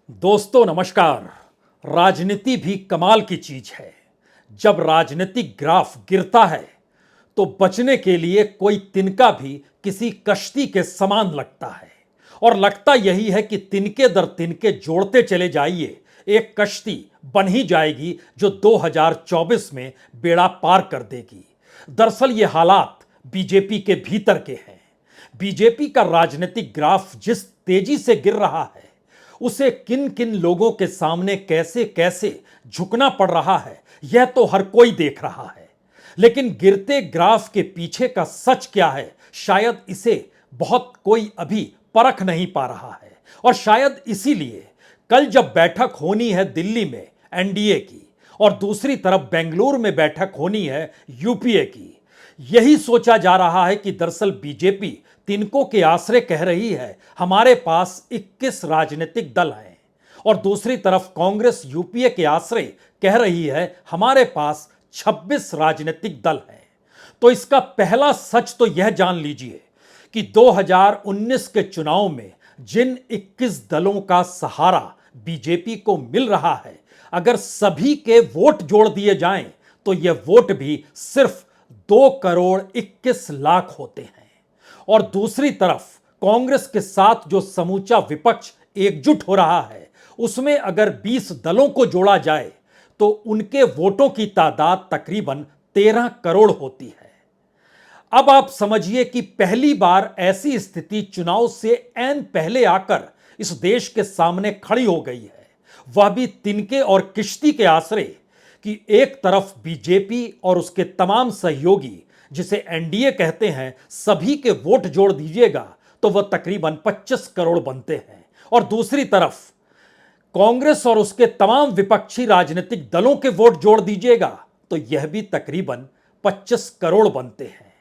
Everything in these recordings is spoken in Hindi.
दोस्तों नमस्कार। राजनीति भी कमाल की चीज है। जब राजनीतिक ग्राफ गिरता है तो बचने के लिए कोई तिनका भी किसी कश्ती के समान लगता है और लगता यही है कि तिनके दर तिनके जोड़ते चले जाइए, एक कश्ती बन ही जाएगी जो 2024 में बेड़ा पार कर देगी। दरअसल ये हालात बीजेपी के भीतर के हैं। बीजेपी का राजनीतिक ग्राफ जिस तेजी से गिर रहा है उसे किन किन लोगों के सामने कैसे कैसे झुकना पड़ रहा है यह तो हर कोई देख रहा है। लेकिन गिरते ग्राफ के पीछे का सच क्या है, शायद इसे बहुत कोई अभी परख नहीं पा रहा है। और शायद इसीलिए कल जब बैठक होनी है दिल्ली में एनडीए की और दूसरी तरफ बेंगलुरु में बैठक होनी है यूपीए की, यही सोचा जा रहा है कि दरअसल बीजेपी तिनकों के आश्रय कह रही है हमारे पास 21 राजनीतिक दल हैं और दूसरी तरफ कांग्रेस यूपीए के आश्रय कह रही है हमारे पास 26 राजनीतिक दल हैं। तो इसका पहला सच तो यह जान लीजिए कि 2019 के चुनाव में जिन 21 दलों का सहारा बीजेपी को मिल रहा है, अगर सभी के वोट जोड़ दिए जाएं तो यह वोट भी सिर्फ 2 करोड़ 21 लाख होते हैं। और दूसरी तरफ कांग्रेस के साथ जो समूचा विपक्ष एकजुट हो रहा है उसमें अगर 20 दलों को जोड़ा जाए तो उनके वोटों की तादाद तकरीबन 13 करोड़ होती है। अब आप समझिए कि पहली बार ऐसी स्थिति चुनाव से ऐन पहले आकर इस देश के सामने खड़ी हो गई है, वह भी तिनके और किश्ती के आश्रय कि एक तरफ बीजेपी और उसके तमाम सहयोगी जिसे एनडीए कहते हैं सभी के वोट जोड़ दीजिएगा तो वह तकरीबन 25 करोड़ बनते हैं और दूसरी तरफ कांग्रेस और उसके तमाम विपक्षी राजनीतिक दलों के वोट जोड़ दीजिएगा तो यह भी तकरीबन 25 करोड़ बनते हैं।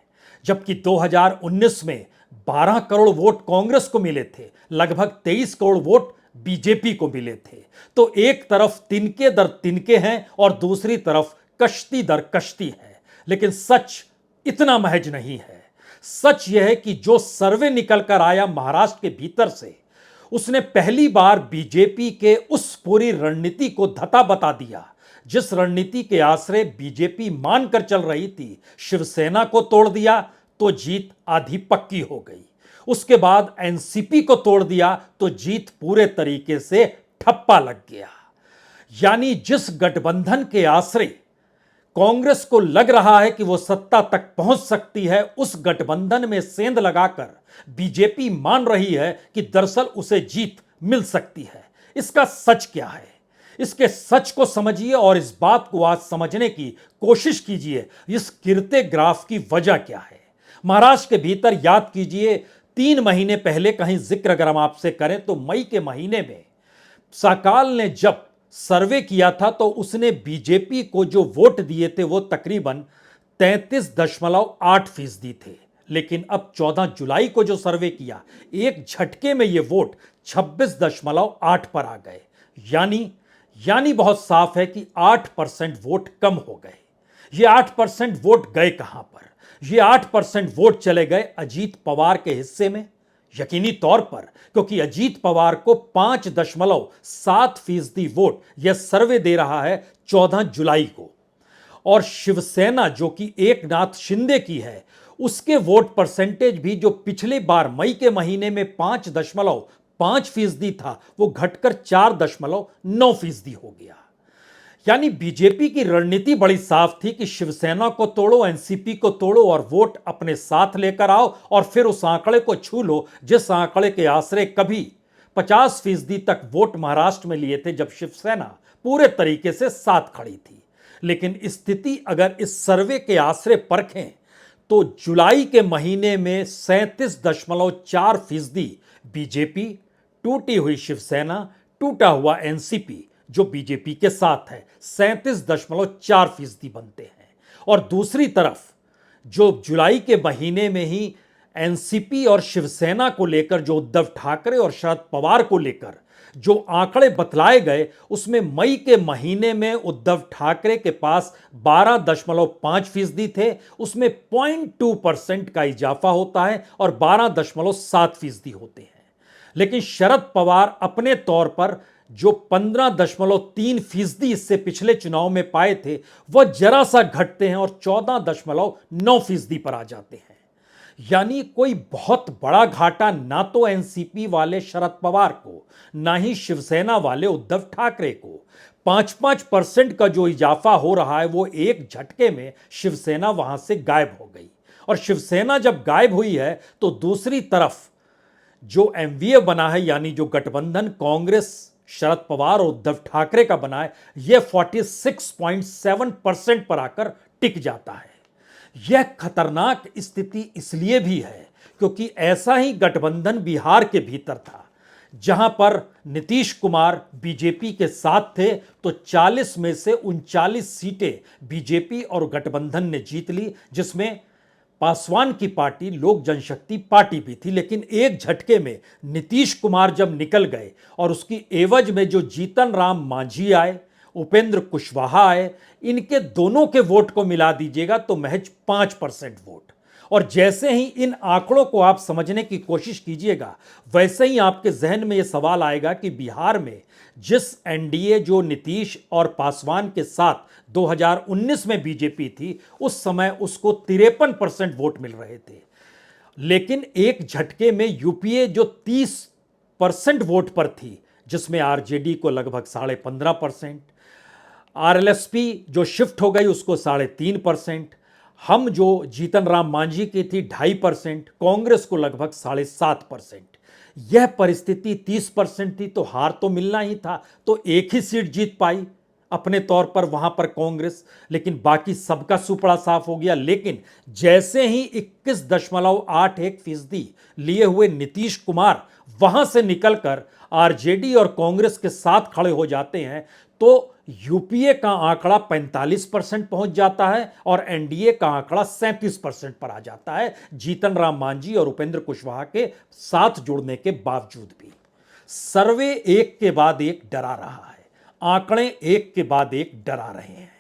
जबकि 2019 में 12 करोड़ वोट कांग्रेस को मिले थे, लगभग 23 करोड़ वोट बीजेपी को मिले थे। तो एक तरफ तिनके दर तिनके हैं और दूसरी तरफ कश्ती दर कश्ती है। लेकिन सच इतना महज नहीं है। सच यह है कि जो सर्वे निकल कर आया महाराष्ट्र के भीतर से, उसने पहली बार बीजेपी के उस पूरी रणनीति को धता बता दिया जिस रणनीति के आश्रय बीजेपी मानकर चल रही थी। शिवसेना को तोड़ दिया तो जीत आधी पक्की हो गई। उसके बाद एनसीपी को तोड़ दिया तो जीत पूरे तरीके से ठप्पा लग गया। यानी जिस गठबंधन के आश्रय कांग्रेस को लग रहा है कि वो सत्ता तक पहुंच सकती है, उस गठबंधन में सेंध लगाकर बीजेपी मान रही है कि दरअसल उसे जीत मिल सकती है। इसका सच क्या है, इसके सच को समझिए और इस बात को आज समझने की कोशिश कीजिए। इस गिरते ग्राफ की वजह क्या है। महाराष्ट्र के भीतर याद कीजिए 3 महीने पहले कहीं जिक्र अगर हम आपसे करें तो मई के महीने में साकाल ने जब सर्वे किया था तो उसने बीजेपी को जो वोट दिए थे वो तकरीबन 33.8% थे। लेकिन अब 14 जुलाई को जो सर्वे किया, एक झटके में ये वोट 26.8 पर आ गए। यानी बहुत साफ है कि 8% वोट कम हो गए। ये 8% वोट गए कहां पर? ये 8% वोट चले गए अजीत पवार के हिस्से में, यकीनी तौर पर, क्योंकि अजीत पवार को 5.7% वोट यह सर्वे दे रहा है 14 जुलाई को। और शिवसेना जो कि एकनाथ शिंदे की है, उसके वोट परसेंटेज भी जो पिछली बार मई के महीने में 5.5% था वो घटकर 4.9% हो गया। यानी बीजेपी की रणनीति बड़ी साफ थी कि शिवसेना को तोड़ो, एनसीपी को तोड़ो और वोट अपने साथ लेकर आओ और फिर उस आंकड़े को छू लो जिस आंकड़े के आश्रय कभी 50% तक वोट महाराष्ट्र में लिए थे जब शिवसेना पूरे तरीके से साथ खड़ी थी। लेकिन स्थिति अगर इस सर्वे के आश्रय परखें तो जुलाई के महीने में 37.4% बीजेपी, टूटी हुई शिवसेना, टूटा हुआ एनसीपी जो बीजेपी के साथ है 37.4% बनते हैं। और दूसरी तरफ जो जुलाई के महीने में ही एनसीपी और शिवसेना को लेकर जो उद्धव ठाकरे और शरद पवार को लेकर जो आंकड़े बतलाए गए, उसमें मई के महीने में उद्धव ठाकरे के पास 12.5% थे, उसमें 0.2% का इजाफा होता है और 12.7% होते हैं। लेकिन शरद पवार अपने तौर पर जो 15.3% इससे पिछले चुनाव में पाए थे वह जरा सा घटते हैं और 14.9% पर आ जाते हैं। यानी कोई बहुत बड़ा घाटा ना तो एनसीपी वाले शरद पवार को, ना ही शिवसेना वाले उद्धव ठाकरे को। 5-5% का जो इजाफा हो रहा है वो एक झटके में शिवसेना वहां से गायब हो गई। और शिवसेना जब गायब हुई है तो दूसरी तरफ जो एमवीए बना है, यानी जो गठबंधन कांग्रेस, शरद पवार और उद्धव ठाकरे का बना है, यह 46.7% पर आकर टिक जाता है। यह खतरनाक स्थिति इसलिए भी है क्योंकि ऐसा ही गठबंधन बिहार के भीतर था, जहां पर नीतीश कुमार बीजेपी के साथ थे तो 40 में से 39 सीटें बीजेपी और गठबंधन ने जीत ली, जिसमें पासवान की पार्टी लोक जनशक्ति पार्टी भी थी। लेकिन एक झटके में नीतीश कुमार जब निकल गए और उसकी एवज में जो जीतन राम मांझी आए, उपेंद्र कुशवाहा आए, इनके दोनों के वोट को मिला दीजिएगा तो महज 5% वोट। और जैसे ही इन आंकड़ों को आप समझने की कोशिश कीजिएगा, वैसे ही आपके जहन में यह सवाल आएगा कि बिहार में जिस एनडीए जो नीतीश और पासवान के साथ 2019 में बीजेपी थी, उस समय उसको 53% वोट मिल रहे थे। लेकिन एक झटके में यूपीए जो 30% वोट पर थी, जिसमें आरजेडी को लगभग 15.5%, आरएलएसपी जो शिफ्ट हो गई उसको 3.5%, हम जो जीतन राम मांझी की थी 2.5%, कांग्रेस को लगभग 7.5%। यह परिस्थिति 30% थी तो हार तो मिलना ही था, तो एक ही सीट जीत पाई अपने तौर पर वहां पर कांग्रेस, लेकिन बाकी सबका सुपड़ा साफ हो गया। लेकिन जैसे ही 21.81% लिए हुए नीतीश कुमार वहां से निकलकर आरजेडी और कांग्रेस के साथ खड़े हो जाते हैं तो यूपीए का आंकड़ा 45% पहुंच जाता है और एनडीए का आंकड़ा 37% पर आ जाता है, जीतन राम मांझी और उपेंद्र कुशवाहा के साथ जुड़ने के बावजूद भी। सर्वे एक के बाद एक डरा रहा है, आंकड़े एक के बाद एक डरा रहे हैं।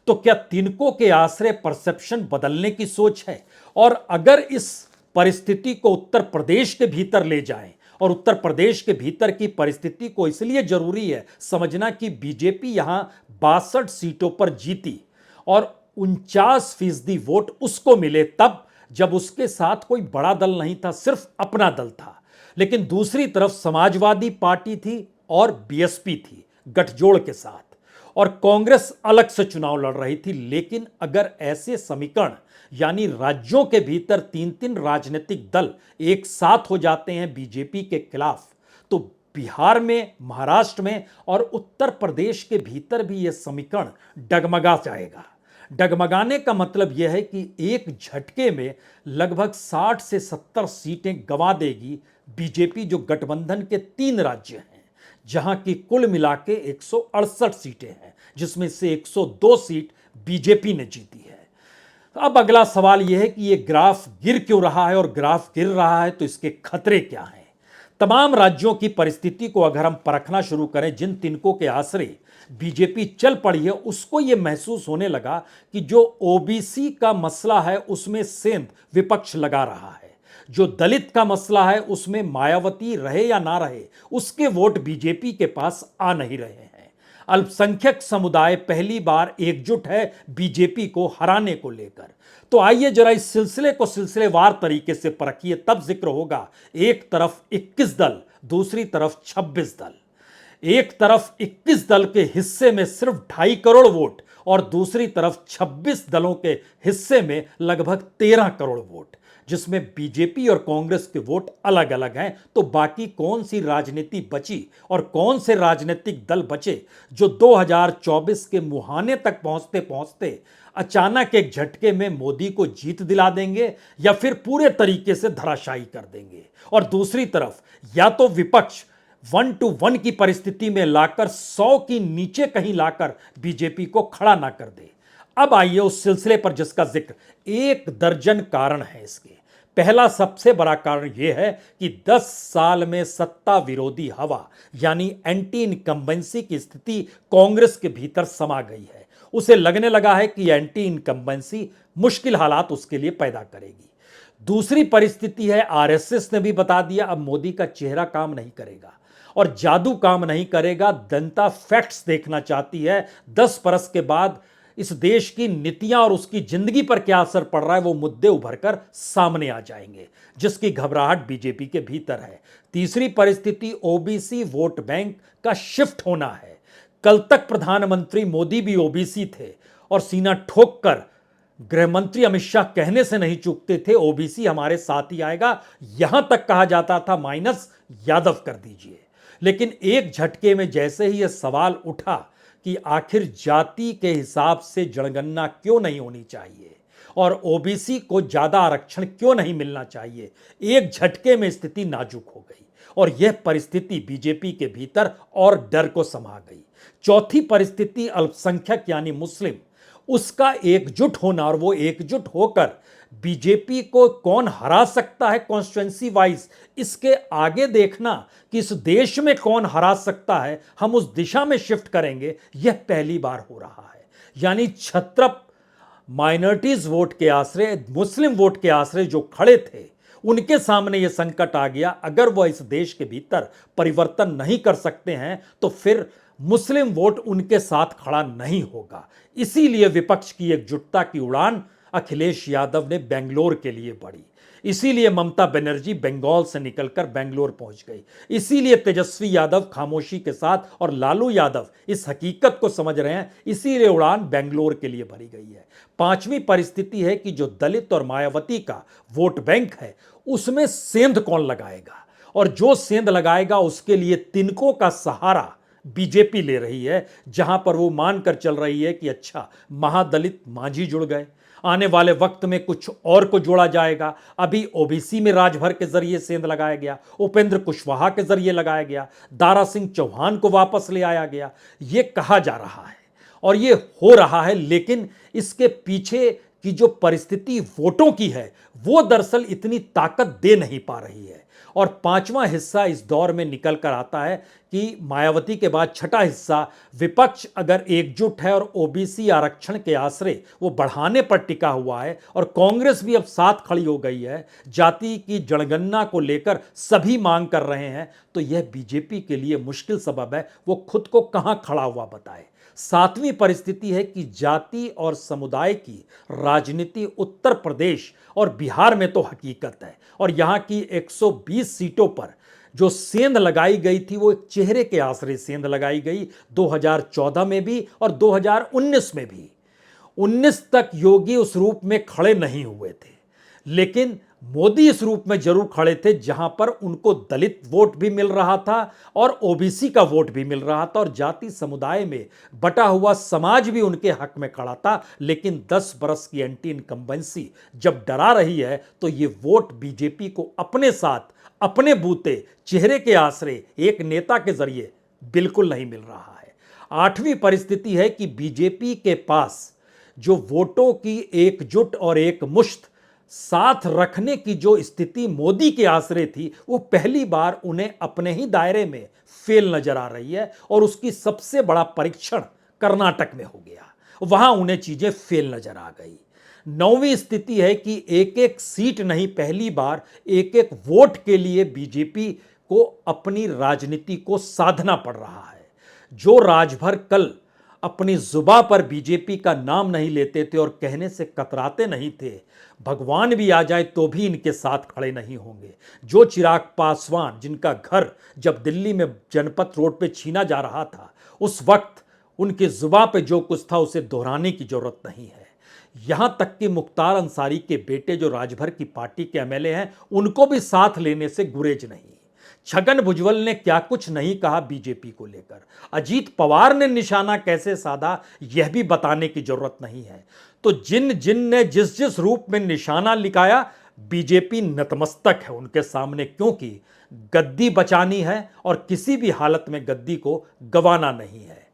तो क्या तिनकों के आश्रय परसेप्शन बदलने की सोच है? और अगर इस परिस्थिति को उत्तर प्रदेश के भीतर ले जाएं, और उत्तर प्रदेश के भीतर की परिस्थिति को इसलिए जरूरी है समझना कि बीजेपी यहां 62 सीटों पर जीती और 49% वोट उसको मिले तब जब उसके साथ कोई बड़ा दल नहीं था, सिर्फ अपना दल था। लेकिन दूसरी तरफ समाजवादी पार्टी थी और बीएसपी थी गठजोड़ के साथ, और कांग्रेस अलग से चुनाव लड़ रही थी। लेकिन अगर ऐसे समीकरण, यानी राज्यों के भीतर 3-3 राजनीतिक दल एक साथ हो जाते हैं बीजेपी के खिलाफ, तो बिहार में, महाराष्ट्र में और उत्तर प्रदेश के भीतर भी यह समीकरण डगमगा जाएगा। डगमगाने का मतलब यह है कि एक झटके में लगभग 60 से 70 सीटें गंवा देगी बीजेपी, जो गठबंधन के 3 राज्य हैं, जहां की कुल मिला के 168 सीटें हैं, जिसमें से 102 सीट बीजेपी ने जीती है। अब अगला सवाल यह है कि यह ग्राफ गिर क्यों रहा है, और ग्राफ गिर रहा है तो इसके खतरे क्या हैं। तमाम राज्यों की परिस्थिति को अगर हम परखना शुरू करें, जिन तिनकों के आश्रय बीजेपी चल पड़ी है, उसको यह महसूस होने लगा कि जो ओबीसी का मसला है उसमें सेंध विपक्ष लगा रहा है, जो दलित का मसला है उसमें मायावती रहे या ना रहे उसके वोट बीजेपी के पास आ नहीं रहे हैं। अल्पसंख्यक समुदाय पहली बार एकजुट है बीजेपी को हराने को लेकर। तो आइए जरा इस सिलसिले को सिलसिलेवार तरीके से परखिए, तब जिक्र होगा। एक तरफ 21 दल, दूसरी तरफ 26 दल। एक तरफ 21 दल के हिस्से में सिर्फ 2.5 करोड़ वोट और दूसरी तरफ 26 दलों के हिस्से में लगभग 13 करोड़ वोट, जिसमें बीजेपी और कांग्रेस के वोट अलग अलग हैं। तो बाकी कौन सी राजनीति बची और कौन से राजनीतिक दल बचे जो 2024 के मुहाने तक पहुंचते पहुंचते अचानक एक झटके में मोदी को जीत दिला देंगे या फिर पूरे तरीके से धराशायी कर देंगे। और दूसरी तरफ या तो विपक्ष 1 to 1 की परिस्थिति में लाकर 100 की नीचे कहीं लाकर बीजेपी को खड़ा ना कर दे। अब आइए उस सिलसिले पर जिसका जिक्र 1 दर्जन कारण है इसके। पहला सबसे बड़ा कारण यह है कि 10 साल में सत्ता विरोधी हवा, यानी एंटी इनकम्बेंसी की स्थिति कांग्रेस के भीतर समा गई है। उसे लगने लगा है कि एंटी इनकम्बेंसी मुश्किल हालात उसके लिए पैदा करेगी। दूसरी परिस्थिति है, आरएसएस ने भी बता दिया अब मोदी का चेहरा काम नहीं करेगा। और जादू काम नहीं करेगा। जनता फैक्ट्स देखना चाहती है। 10 बरस के बाद इस देश की नीतियां और उसकी जिंदगी पर क्या असर पड़ रहा है, वो मुद्दे उभरकर सामने आ जाएंगे, जिसकी घबराहट बीजेपी के भीतर है। तीसरी परिस्थिति ओबीसी वोट बैंक का शिफ्ट होना है। कल तक प्रधानमंत्री मोदी भी ओबीसी थे और सीना ठोक कर गृह मंत्री अमित शाह कहने से नहीं चूकते थे, ओबीसी हमारे साथ ही आएगा। यहां तक कहा जाता था माइनस यादव कर दीजिए। लेकिन एक झटके में जैसे ही यह सवाल उठा कि आखिर जाति के हिसाब से जनगणना क्यों नहीं होनी चाहिए और ओबीसी को ज्यादा आरक्षण क्यों नहीं मिलना चाहिए, एक झटके में स्थिति नाजुक हो गई और यह परिस्थिति बीजेपी के भीतर और डर को समा गई। चौथी परिस्थिति अल्पसंख्यक यानी मुस्लिम, उसका एकजुट होना और वो एकजुट होकर बीजेपी को कौन हरा सकता है कॉन्स्टिट्यूएंसी वाइज, इसके आगे देखना कि इस देश में कौन हरा सकता है, हम उस दिशा में शिफ्ट करेंगे, यह पहली बार हो रहा है। यानी छत्रप माइनॉरिटीज वोट के आश्रय, मुस्लिम वोट के आश्रय जो खड़े थे, उनके सामने यह संकट आ गया। अगर वह इस देश के भीतर परिवर्तन नहीं कर सकते हैं तो फिर मुस्लिम वोट उनके साथ खड़ा नहीं होगा। इसीलिए विपक्ष की एकजुटता की उड़ान अखिलेश यादव ने बेंगलोर के लिए बढ़ी। इसीलिए ममता बनर्जी बंगाल से निकलकर बेंगलोर पहुंच गई। इसीलिए तेजस्वी यादव खामोशी के साथ और लालू यादव इस हकीकत को समझ रहे हैं, इसीलिए उड़ान बेंगलोर के लिए भरी गई है। पांचवी परिस्थिति है कि जो दलित और मायावती का वोट बैंक है, उसमें सेंध कौन लगाएगा, और जो सेंध लगाएगा उसके लिए तिनकों का सहारा बीजेपी ले रही है, जहां पर वो मानकर चल रही है कि अच्छा महादलित मांझी जुड़ गए, आने वाले वक्त में कुछ और को जोड़ा जाएगा। अभी ओबीसी में राजभर के जरिए सेंध लगाया गया, उपेंद्र कुशवाहा के जरिए लगाया गया, दारा सिंह चौहान को वापस ले आया गया, ये कहा जा रहा है और ये हो रहा है। लेकिन इसके पीछे की जो परिस्थिति वोटों की है, वो दरअसल इतनी ताकत दे नहीं पा रही है। और पांचवा हिस्सा इस दौर में निकल कर आता है कि मायावती के बाद छठा हिस्सा, विपक्ष अगर एकजुट है और ओबीसी आरक्षण के आश्रय वो बढ़ाने पर टिका हुआ है और कांग्रेस भी अब साथ खड़ी हो गई है, जाति की जनगणना को लेकर सभी मांग कर रहे हैं, तो यह बीजेपी के लिए मुश्किल सबब है, वो खुद को कहां खड़ा हुआ बताए। सातवीं परिस्थिति है कि जाति और समुदाय की राजनीति उत्तर प्रदेश और बिहार में तो हकीकत है, और यहां की 120 सीटों पर जो सेंध लगाई गई थी वो एक चेहरे के आश्रय सेंध लगाई गई, 2014 में भी और 2019 में भी। 19 तक योगी उस रूप में खड़े नहीं हुए थे, लेकिन मोदी इस रूप में जरूर खड़े थे जहां पर उनको दलित वोट भी मिल रहा था और ओबीसी का वोट भी मिल रहा था और जाति समुदाय में बटा हुआ समाज भी उनके हक में खड़ा था। लेकिन 10 बरस की एंटी इनकम्बेंसी जब डरा रही है तो ये वोट बीजेपी को अपने साथ, अपने बूते, चेहरे के आश्रय, एक नेता के जरिए बिल्कुल नहीं मिल रहा है। आठवीं परिस्थिति है कि बीजेपी के पास जो वोटों की एकजुट और एक मुश्त साथ रखने की जो स्थिति मोदी के आश्रय थी, वो पहली बार उन्हें अपने ही दायरे में फेल नजर आ रही है और उसकी सबसे बड़ा परीक्षण कर्नाटक में हो गया, वहां उन्हें चीजें फेल नजर आ गई। नौवीं स्थिति है कि एक एक सीट नहीं, पहली बार एक एक वोट के लिए बीजेपी को अपनी राजनीति को साधना पड़ रहा है। जो राजभर कल अपनी जुबा पर बीजेपी का नाम नहीं लेते थे और कहने से कतराते नहीं थे, भगवान भी आ जाए तो भी इनके साथ खड़े नहीं होंगे। जो चिराग पासवान, जिनका घर जब दिल्ली में जनपथ रोड पे छीना जा रहा था, उस वक्त उनकी जुबा पे जो कुछ था उसे दोहराने की जरूरत नहीं है। यहां तक कि मुख्तार अंसारी के बेटे जो राजभर की पार्टी के एमएलए हैं, उनको भी साथ लेने से गुरेज नहीं। छगन भुजबल ने क्या कुछ नहीं कहा बीजेपी को लेकर, अजीत पवार ने निशाना कैसे साधा यह भी बताने की जरूरत नहीं है। तो जिन जिन ने जिस जिस रूप में निशाना लिखाया, बीजेपी नतमस्तक है उनके सामने, क्योंकि गद्दी बचानी है और किसी भी हालत में गद्दी को गंवाना नहीं है।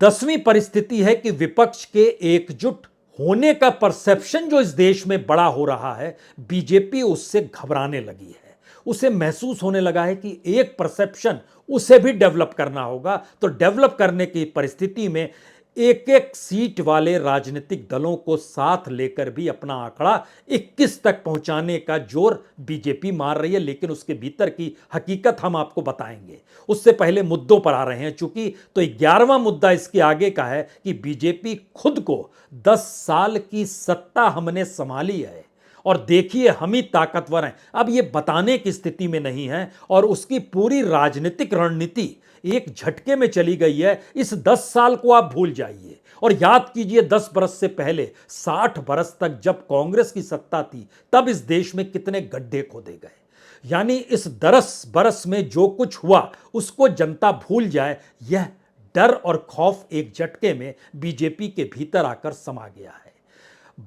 10वीं परिस्थिति है कि विपक्ष के एकजुट होने का परसेप्शन जो इस देश में बड़ा हो रहा है, बीजेपी उससे घबराने लगी है। उसे महसूस होने लगा है कि एक परसेप्शन उसे भी डेवलप करना होगा। तो डेवलप करने की परिस्थिति में एक एक सीट वाले राजनीतिक दलों को साथ लेकर भी अपना आंकड़ा 21 तक पहुंचाने का जोर बीजेपी मार रही है, लेकिन उसके भीतर की हकीकत हम आपको बताएंगे। उससे पहले मुद्दों पर आ रहे हैं चूंकि, तो 11वां मुद्दा इसके आगे का है कि बीजेपी खुद को 10 साल की सत्ता हमने संभाली है और देखिए हम ही ताकतवर हैं, अब यह बताने की स्थिति में नहीं है और उसकी पूरी राजनीतिक रणनीति एक झटके में चली गई है। इस 10 साल को आप भूल जाइए और याद कीजिए 10 बरस से पहले 60 बरस तक जब कांग्रेस की सत्ता थी तब इस देश में कितने गड्ढे खोदे गए। यानी इस 10 बरस में जो कुछ हुआ उसको जनता भूल जाए, यह डर और खौफ एक झटके में बीजेपी के भीतर आकर समा गया है।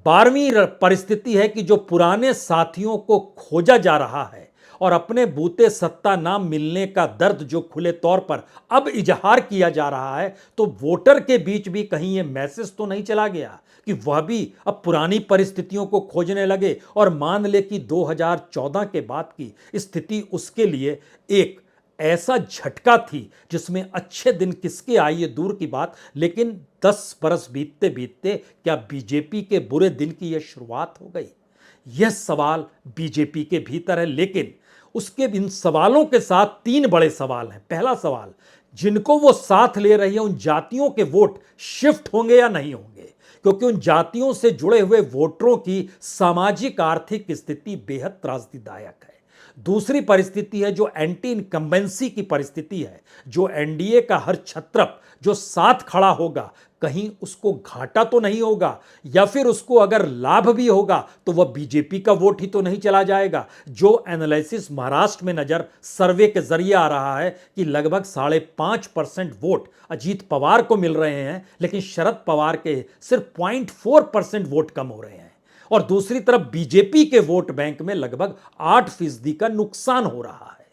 12वीं परिस्थिति है कि जो पुराने साथियों को खोजा जा रहा है और अपने बूते सत्ता ना मिलने का दर्द जो खुले तौर पर अब इजहार किया जा रहा है, तो वोटर के बीच भी कहीं यह मैसेज तो नहीं चला गया कि वह भी अब पुरानी परिस्थितियों को खोजने लगे और मान ले कि 2014 के बाद की स्थिति उसके लिए एक ऐसा झटका थी जिसमें अच्छे दिन किसके आए ये दूर की बात, लेकिन 10 बरस बीतते बीतते क्या बीजेपी के बुरे दिन की यह शुरुआत हो गई? यह सवाल बीजेपी के भीतर है, लेकिन उसके इन सवालों के साथ 3 बड़े सवाल हैं। पहला सवाल, जिनको वो साथ ले रही है उन जातियों के वोट शिफ्ट होंगे या नहीं होंगे, क्योंकि उन जातियों से जुड़े हुए वोटरों की सामाजिक आर्थिक स्थिति बेहद त्रासदीदायक है। दूसरी परिस्थिति है जो एंटी इनकम्बेंसी की परिस्थिति है, जो एनडीए का हर छत्रप जो साथ खड़ा होगा कहीं उसको घाटा तो नहीं होगा, या फिर उसको अगर लाभ भी होगा तो वह बीजेपी का वोट ही तो नहीं चला जाएगा। जो एनालिसिस महाराष्ट्र में नजर सर्वे के जरिए आ रहा है कि लगभग 5.5% वोट अजीत पवार को मिल रहे हैं, लेकिन शरद पवार के सिर्फ 0.4% वोट कम हो रहे हैं और दूसरी तरफ बीजेपी के वोट बैंक में लगभग 8% का नुकसान हो रहा है।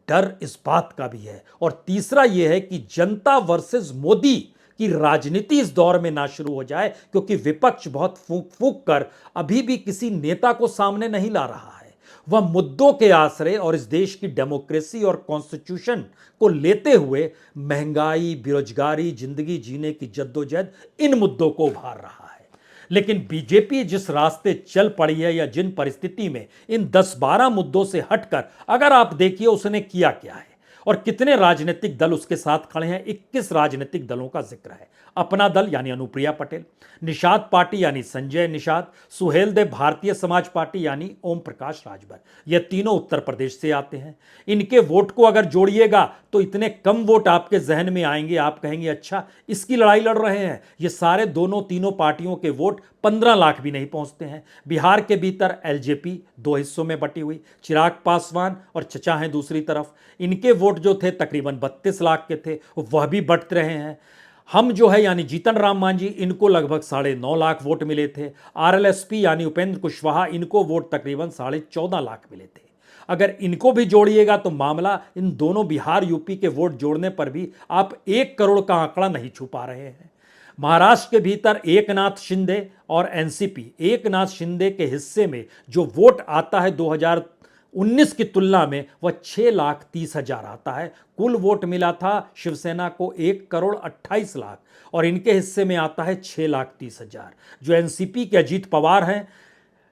डर इस बात का भी है। और तीसरा यह है कि जनता वर्सेस मोदी की राजनीति इस दौर में ना शुरू हो जाए, क्योंकि विपक्ष बहुत फूंक फूंक कर अभी भी किसी नेता को सामने नहीं ला रहा है। वह मुद्दों के आसरे और इस देश की डेमोक्रेसी और कॉन्स्टिट्यूशन को लेते हुए महंगाई, बेरोजगारी, जिंदगी जीने की जद्दोजहद, इन मुद्दों को उभार रहा है। लेकिन बीजेपी जिस रास्ते चल पड़ी है या जिन परिस्थिति में इन 10-12 मुद्दों से हटकर अगर आप देखिए उसने किया क्या है और कितने राजनीतिक दल उसके साथ खड़े हैं। 21 राजनीतिक दलों का जिक्र है। अपना दल यानी अनुप्रिया पटेल, निषाद पार्टी यानी संजय निषाद, सुहेल देव भारतीय समाज पार्टी यानी ओम प्रकाश राजभर, ये तीनों उत्तर प्रदेश से आते हैं। इनके वोट को अगर जोड़िएगा तो इतने कम वोट आपके जहन में आएंगे, आप कहेंगे अच्छा इसकी लड़ाई लड़ रहे हैं। ये सारे तीनों पार्टियों के वोट 15 लाख भी नहीं पहुंचते हैं। बिहार के भीतर एलजेपी 2 हिस्सों में बटी हुई, चिराग पासवान और चचा हैं दूसरी तरफ। इनके वोट जो थे तकरीबन 32 लाख के थे, वह भी बट रहे हैं। हम जो है यानी जीतन राम मांझी, इनको लगभग 9.5 लाख वोट मिले थे। आरएलएसपी यानी उपेंद्र कुशवाहा, इनको वोट तकरीबन 14.5 लाख मिले थे। अगर इनको भी जोड़िएगा तो मामला इन दोनों बिहार यूपी के वोट जोड़ने पर भी आप 1 करोड़ का आंकड़ा नहीं छू पा रहे हैं। महाराष्ट्र के भीतर एकनाथ शिंदे और एनसीपी, एकनाथ शिंदे के हिस्से में जो वोट आता है 2019 की तुलना में वह 6,30,000 आता है। कुल वोट मिला था शिवसेना को 1,28,00,000 और इनके हिस्से में आता है 6,30,000। जो एनसीपी के अजीत पवार हैं,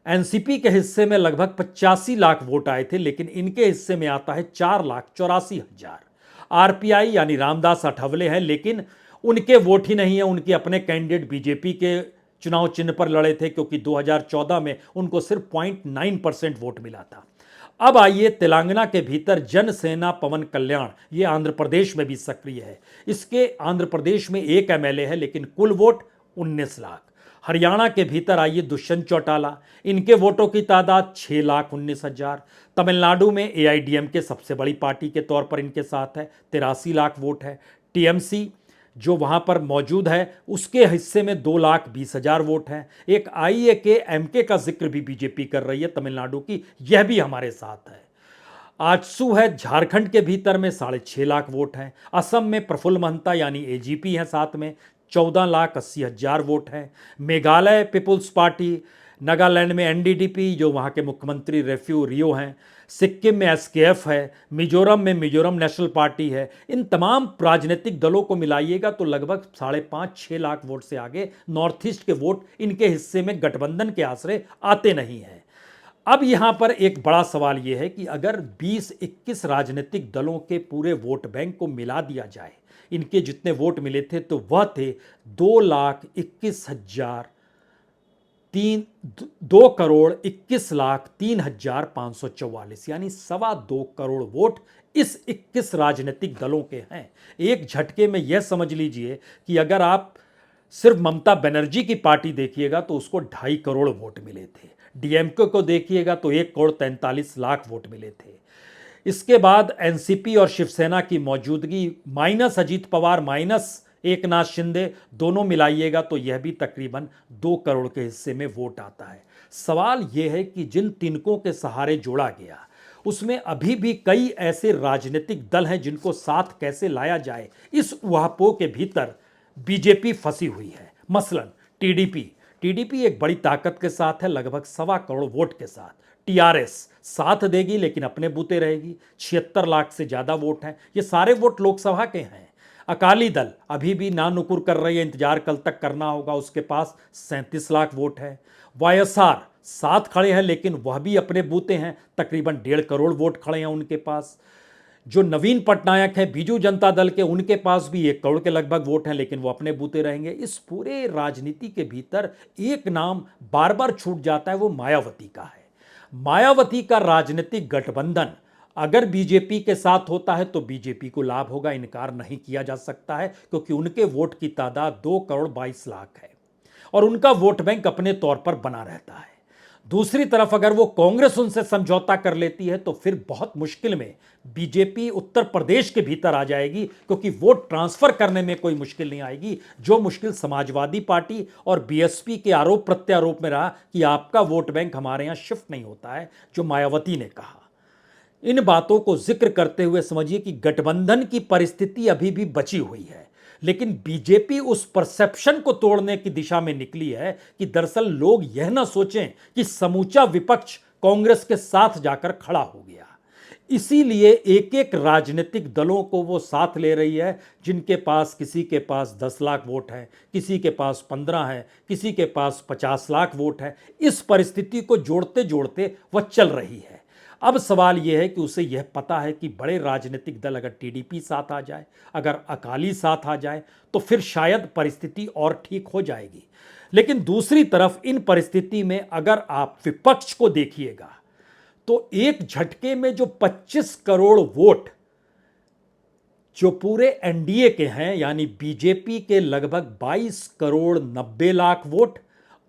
एनसीपी के हिस्से में लगभग 85 लाख वोट आए थे, लेकिन इनके हिस्से में आता है 4,84,000। आरपीआई यानी रामदास अठावले हैं, लेकिन उनके वोट ही नहीं है। उनके अपने कैंडिडेट बीजेपी के चुनाव चिन्ह पर लड़े थे, क्योंकि 2014 में उनको सिर्फ 0.9% वोट मिला था। अब आइए तेलंगाना के भीतर जनसेना पवन कल्याण, ये आंध्र प्रदेश में भी सक्रिय है। इसके आंध्र प्रदेश में 1 एमएलए है, लेकिन कुल वोट 19 लाख। हरियाणा के भीतर आइए दुष्यंत चौटाला, इनके वोटों की तादाद 6,19,000। तमिलनाडु में एआईडीएमके सबसे बड़ी पार्टी के तौर पर इनके साथ है, 83 लाख वोट है। टीएमसी जो वहां पर मौजूद है उसके हिस्से में 2,20,000 वोट हैं। एक आईएके एमके का जिक्र भी बीजेपी कर रही है तमिलनाडु की, यह भी हमारे साथ है। आजसू है झारखंड के भीतर में 6.5 लाख वोट हैं। असम में प्रफुल्ल महंता यानी एजीपी हैं, साथ में 14,80,000 वोट हैं। मेघालय पीपुल्स पार्टी, नागालैंड में एनडीडीपी जो वहाँ के मुख्यमंत्री रेफ्यू रियो हैं, सिक्किम में एसकेएफ है, मिजोरम में मिजोरम नेशनल पार्टी है। इन तमाम राजनीतिक दलों को मिलाइएगा तो लगभग 5.5-6 लाख वोट से आगे नॉर्थ ईस्ट के वोट इनके हिस्से में गठबंधन के आश्रय आते नहीं हैं। अब यहां पर एक बड़ा सवाल यह है कि अगर 20-21 राजनीतिक दलों के पूरे वोट बैंक को मिला दिया जाए, इनके जितने वोट मिले थे तो वह थे 2,21,03,544, यानी 2.25 करोड़ वोट इस 21 राजनीतिक दलों के हैं। एक झटके में यह समझ लीजिए कि अगर आप सिर्फ ममता बनर्जी की पार्टी देखिएगा तो उसको 2.5 करोड़ वोट मिले थे, डीएमके को देखिएगा तो 1,43,00,000 वोट मिले थे। इसके बाद एनसीपी और शिवसेना की मौजूदगी माइनस अजीत पवार माइनस एकनाथ शिंदे दोनों मिलाइएगा तो यह भी तकरीबन 2 करोड़ के हिस्से में वोट आता है। सवाल यह है कि जिन तिनकों के सहारे जोड़ा गया उसमें अभी भी कई ऐसे राजनीतिक दल हैं जिनको साथ कैसे लाया जाए, इस उहापोह के भीतर बीजेपी फंसी हुई है। मसलन टीडीपी एक बड़ी ताकत के साथ है, लगभग 2.25 करोड़ वोट के साथ। टीआरएस साथ देगी लेकिन अपने बूते रहेगी, 76 लाख से ज्यादा वोट हैं। ये सारे वोट लोकसभा के हैं। अकाली दल अभी भी ना नुकुर कर रही है, इंतजार कल तक करना होगा, उसके पास 37 लाख वोट है। वाईएसआर साथ खड़े हैं लेकिन वह भी अपने बूते हैं, तकरीबन 1.5 करोड़ वोट खड़े हैं उनके पास। जो नवीन पटनायक है बीजू जनता दल के, उनके पास भी 1 करोड़ के लगभग वोट हैं लेकिन वो अपने बूते रहेंगे। इस पूरे राजनीति के भीतर एक नाम बार बार छूट जाता है, वो मायावती का है। मायावती का राजनीतिक गठबंधन अगर बीजेपी के साथ होता है तो बीजेपी को लाभ होगा, इनकार नहीं किया जा सकता है, क्योंकि उनके वोट की तादाद 2 करोड़ 22 लाख है और उनका वोट बैंक अपने तौर पर बना रहता है। दूसरी तरफ अगर वो कांग्रेस उनसे समझौता कर लेती है तो फिर बहुत मुश्किल में बीजेपी उत्तर प्रदेश के भीतर आ जाएगी, क्योंकि वोट ट्रांसफर करने में कोई मुश्किल नहीं आएगी। जो मुश्किल समाजवादी पार्टी और बीएसपी के आरोप प्रत्यारोप में रहा कि आपका वोट बैंक हमारे यहां शिफ्ट नहीं होता है, जो मायावती ने कहा। इन बातों को जिक्र करते हुए समझिए कि गठबंधन की परिस्थिति अभी भी बची हुई है, लेकिन बीजेपी उस परसेप्शन को तोड़ने की दिशा में निकली है कि दरअसल लोग यह ना सोचें कि समूचा विपक्ष कांग्रेस के साथ जाकर खड़ा हो गया। इसीलिए एक एक राजनीतिक दलों को वो साथ ले रही है, जिनके पास किसी के पास 10 लाख वोट है, किसी के पास 15 है, किसी के पास 50 लाख वोट है। इस परिस्थिति को जोड़ते जोड़ते वह चल रही है। अब सवाल यह है कि उसे यह पता है कि बड़े राजनीतिक दल अगर टीडीपी साथ आ जाए, अगर अकाली साथ आ जाए तो फिर शायद परिस्थिति और ठीक हो जाएगी। लेकिन दूसरी तरफ इन परिस्थिति में अगर आप विपक्ष को देखिएगा तो एक झटके में जो 25 करोड़ वोट जो पूरे एनडीए के हैं, यानी बीजेपी के लगभग 22 करोड़ 90 लाख वोट,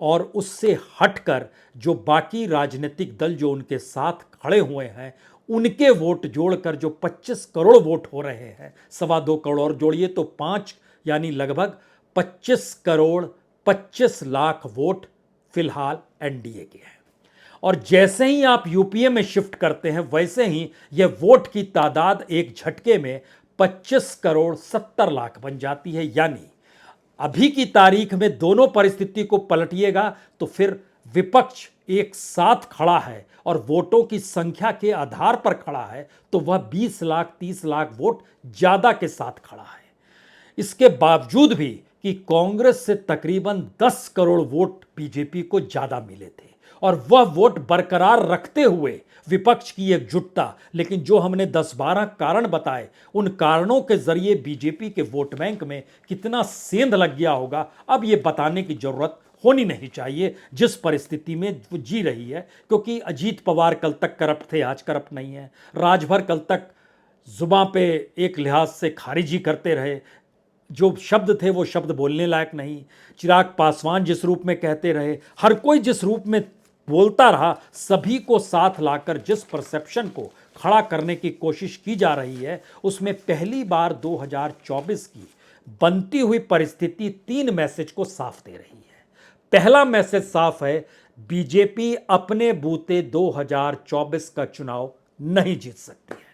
और उससे हटकर जो बाकी राजनीतिक दल जो उनके साथ खड़े हुए हैं उनके वोट जोड़कर जो 25 करोड़ वोट हो रहे हैं, 2.25 करोड़ और जोड़िए तो 5, यानी लगभग 25 करोड़ 25 लाख वोट फिलहाल एनडीए के हैं। और जैसे ही आप यूपीए में शिफ्ट करते हैं वैसे ही यह वोट की तादाद एक झटके में 25 करोड़ 70 लाख बन जाती है। यानी अभी की तारीख में दोनों परिस्थिति को पलटिएगा तो फिर विपक्ष एक साथ खड़ा है और वोटों की संख्या के आधार पर खड़ा है तो वह 20 लाख 30 लाख वोट ज्यादा के साथ खड़ा है। इसके बावजूद भी कि कांग्रेस से तकरीबन 10 करोड़ वोट बीजेपी को ज्यादा मिले थे और वह वोट बरकरार रखते हुए विपक्ष की एकजुटता, लेकिन जो हमने 10-12 कारण बताए उन कारणों के जरिए बीजेपी के वोट बैंक में कितना सेंध लग गया होगा, अब यह बताने की जरूरत होनी नहीं चाहिए जिस परिस्थिति में वो जी रही है। क्योंकि अजीत पवार कल तक करप्ट थे, आज करप्ट नहीं है। राजभर कल तक जुबां पे एक लिहाज से खारिजी करते रहे, जो शब्द थे वो शब्द बोलने लायक नहीं। चिराग पासवान जिस रूप में कहते रहे, हर कोई जिस रूप में बोलता रहा, सभी को साथ लाकर जिस परसेप्शन को खड़ा करने की कोशिश की जा रही है उसमें पहली बार 2024 की बनती हुई परिस्थिति 3 मैसेज को साफ दे रही है। पहला मैसेज साफ है, बीजेपी अपने बूते 2024 का चुनाव नहीं जीत सकती है।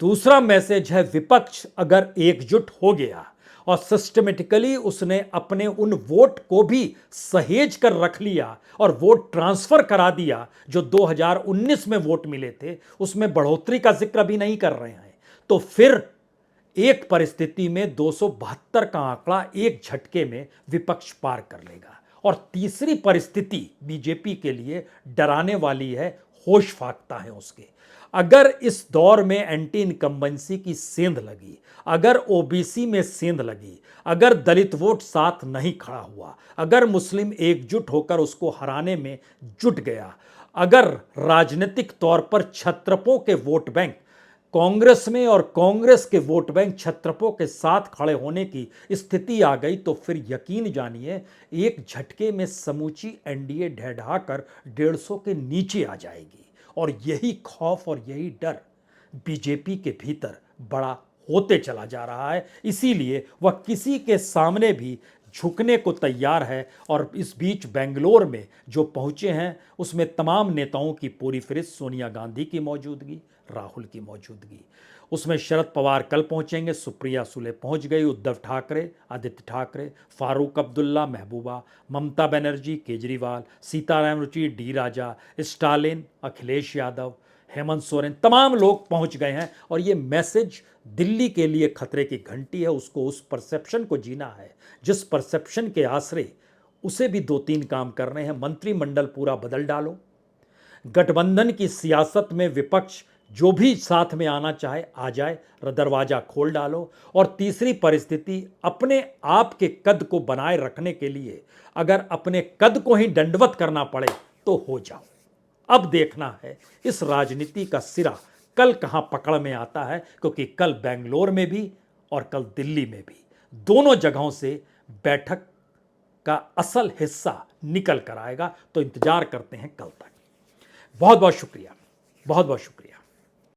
दूसरा मैसेज है, विपक्ष अगर एकजुट हो गया और सिस्टमेटिकली उसने अपने उन वोट को भी सहेज कर रख लिया और वोट ट्रांसफर करा दिया जो 2019 में वोट मिले थे, उसमें बढ़ोतरी का जिक्र भी नहीं कर रहे हैं। तो फिर एक परिस्थिति में 272 का आंकड़ा एक झटके में विपक्ष पार कर लेगा। और तीसरी परिस्थिति बीजेपी के लिए डराने वाली है, होश फाकता है उसके। अगर इस दौर में एंटी इनकम्बेंसी की सेंध लगी, अगर ओबीसी में सेंध लगी, अगर दलित वोट साथ नहीं खड़ा हुआ, अगर मुस्लिम एकजुट होकर उसको हराने में जुट गया, अगर राजनीतिक तौर पर छत्रपों के वोट बैंक कांग्रेस में और कांग्रेस के वोट बैंक छत्रपों के साथ खड़े होने की स्थिति आ गई, तो फिर यकीन जानिए एक झटके में समूची एनडीए ढहढाकर 150 के नीचे आ जाएगी। और यही खौफ और यही डर बीजेपी के भीतर बड़ा होते चला जा रहा है, इसीलिए वह किसी के सामने भी झुकने को तैयार है। और इस बीच बेंगलोर में जो पहुंचे हैं उसमें तमाम नेताओं की पूरी फहरिस्त, सोनिया गांधी की मौजूदगी, राहुल की मौजूदगी, उसमें शरद पवार कल पहुंचेंगे, सुप्रिया सुले पहुंच गई, उद्धव ठाकरे, आदित्य ठाकरे, फारूक अब्दुल्ला, महबूबा, ममता बनर्जी, केजरीवाल, सीताराम येचुरी, डी राजा, स्टालिन, अखिलेश यादव, हेमंत सोरेन, तमाम लोग पहुंच गए हैं। और ये मैसेज दिल्ली के लिए खतरे की घंटी है। उसको उस परसेप्शन को जीना है जिस परसेप्शन के आसरे उसे भी 2-3 काम करने हैं। मंत्रिमंडल पूरा बदल डालो, गठबंधन की सियासत में विपक्ष जो भी साथ में आना चाहे आ जाए, दरवाजा खोल डालो। और तीसरी परिस्थिति, अपने आप के कद को बनाए रखने के लिए अगर अपने कद को ही दंडवत करना पड़े तो हो जाओ। अब देखना है इस राजनीति का सिरा कल कहां पकड़ में आता है, क्योंकि कल बेंगलोर में भी और कल दिल्ली में भी दोनों जगहों से बैठक का असल हिस्सा निकल कर आएगा। तो इंतजार करते हैं कल तक। बहुत बहुत शुक्रिया, बहुत बहुत शुक्रिया।